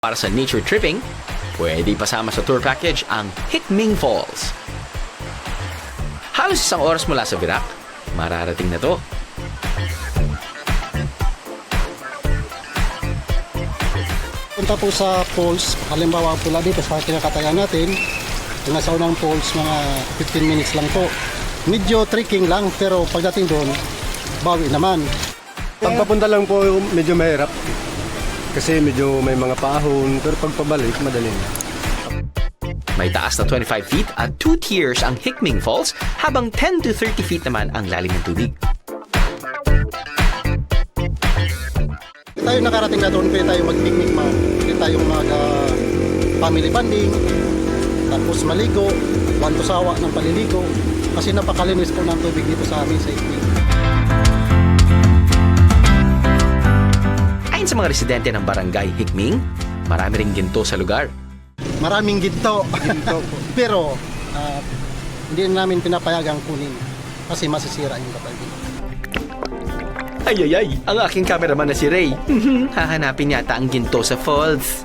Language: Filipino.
Para sa nature tripping, pwede pasama sa tour package ang Hickming Falls. Halos 1 oras mula sa Virac, mararating na to. Punta po sa falls, halimbawa po dito sa kinakatayan natin, yung nasa unang falls, mga 15 minutes lang po. Medyo trekking lang, pero pagdating doon, bawi naman. Pagpapunta lang po medyo mahirap kasi medyo may mga paahon, pero pagpabalik madali na. May taas na 25 feet at 2 tiers ang Hickming Falls, habang 10 to 30 feet naman ang lalim ng tubig. Tayo nakarating na doon, pwede tayo mag-picnic, pwede tayo mag-family bonding, tapos maligo, wanto sawa ng paliligo, kasi napakalinis po ng tubig dito sa amin sa Hickming. Ayon sa mga residente ng barangay Hickming, marami ring ginto sa lugar. Maraming ginto, pero hindi namin pinapayagang kunin kasi masisira yung kapal dito. Ay, ang aking cameraman na si Ray. Hahanapin yata ang ginto sa falls.